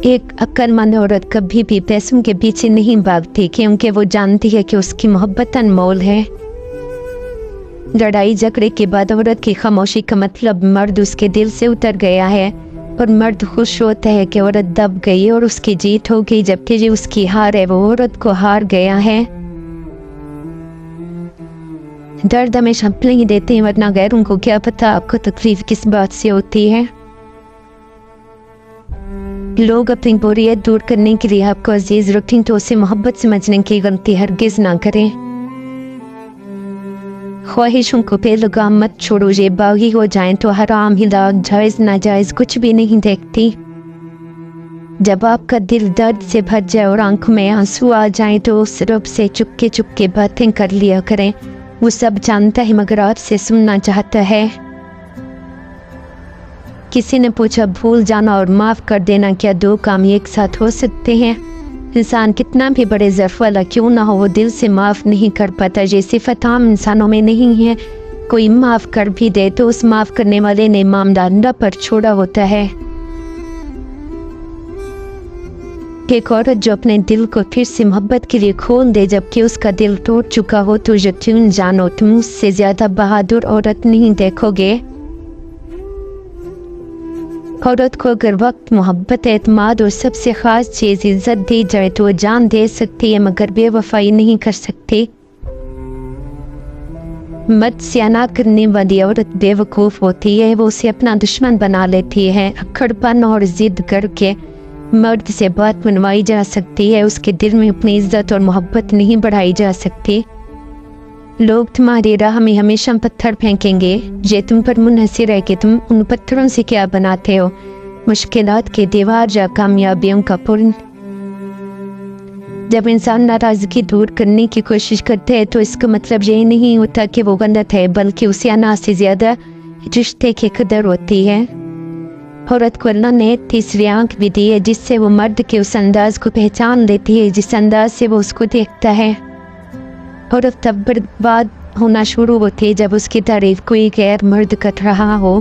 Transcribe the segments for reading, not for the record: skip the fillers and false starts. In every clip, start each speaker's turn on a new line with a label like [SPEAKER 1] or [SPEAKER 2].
[SPEAKER 1] एक अक्लमंद औरत कभी भी पैसों के पीछे नहीं भागती, क्योंकि वो जानती है कि उसकी मोहब्बत अनमोल है। लड़ाई झगड़े के बाद औरत की खामोशी का मतलब मर्द उसके दिल से उतर गया है, और मर्द खुश होता है कि औरत दब गई और उसकी जीत हो गई, जबकि जो उसकी हार है वो औरत को हार गया है। दर्द हमेशा अपने ही देते हैं, वरना गैरों को क्या पता आपको तकलीफ किस बात से होती है। लोग अपनी बोरियत दूर करने के लिए आपको अजीज रखें तो उसे मोहब्बत समझने की गलती हरगिज ना करें। ख्वाहिशों को बेलगाम मत छोड़ो, ये बागी हो जाएं तो हराम हिलाल जायज नाजायज कुछ भी नहीं देखती। जब आपका दिल दर्द से भर जाए और आंखों में आंसू आ जाएं तो उस रब से चुपके चुपके बातें कर लिया करें। वो सब जानता है मगर आपसे सुनना चाहता है। किसी ने पूछा, भूल जाना और माफ़ कर देना क्या दो काम एक साथ हो सकते हैं? इंसान कितना भी बड़े ज़र्फ़ वाला क्यों ना हो, वो दिल से माफ़ नहीं कर पाता। ये सिफ़त आम इंसानों में नहीं है। कोई माफ़ कर भी दे तो उस माफ़ करने वाले ने मामला पर छोड़ा होता है। एक औरत जो अपने दिल को फिर से मोहब्बत के लिए खोल दे जबकि उसका दिल टूट चुका हो तो यकीन जानो तुम उससे ज़्यादा बहादुर औरत नहीं देखोगे। औरत को अगर वक्त, मोहब्बत, एतमाद और सबसे ख़ास चीज़ इज़्ज़त दी जाए तो वो जान दे सकती है मगर बेवफाई नहीं कर सकती। मत स्याना करने वाली औरत बेवकूफ़ होती है, वो उसे अपना दुश्मन बना लेती है। अक्खड़पन और ज़िद करके मर्द से बात बनवाई जा सकती है, उसके दिल में अपनी इज़्ज़त और मोहब्बत नहीं बढ़ाई जा सकती। लोग तुम्हारी राह में हमेशा पत्थर फेंकेंगे, ये तुम पर मुनहसिर है कि तुम उन पत्थरों से क्या बनाते हो। मुश्किलात के दीवार या कामयाबियों का पुल। जब इंसान नाराज़गी दूर करने की कोशिश करते हैं तो इसका मतलब ये नहीं होता कि वो गलत है, बल्कि उसे अना से ज़्यादा रिश्ते की कदर होती है। औरत को अल्लाह ने तीसरी आंख भी दी है जिससे वो मर्द के उस अंदाज को पहचान लेती है जिस अंदाज से वो उसको देखता है। औरत तब बर्बाद होना शुरू होती है जब उसकी तारीफ कोई गैर मर्द कर रहा हो।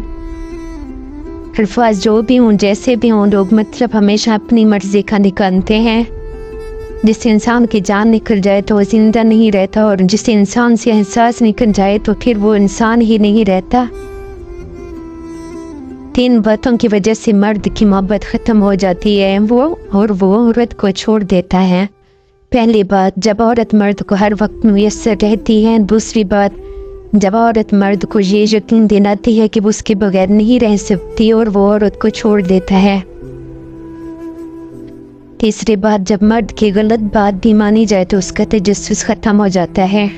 [SPEAKER 1] अल्फाज जो भी हों, जैसे भी हों, लोग मतलब हमेशा अपनी मर्जी का निकालते हैं। जिस इंसान की जान निकल जाए तो वो जिंदा नहीं रहता, और जिस इंसान से एहसास निकल जाए तो फिर वो इंसान ही नहीं रहता। 3 बातों की वजह से मर्द की मोहब्बत ख़त्म हो जाती है, वो औरत को छोड़ देता है। पहली बात, जब औरत मर्द को हर वक्त मुयस्सर रहती है। दूसरी बात, जब औरत मर्द को ये यकीन दिलाती है कि वो उसके बगैर नहीं रह सकती और वो औरत को छोड़ देता है। तीसरी बात, जब मर्द की गलत बात भी मानी जाए तो उसका तजस्सुस ख़त्म हो जाता है।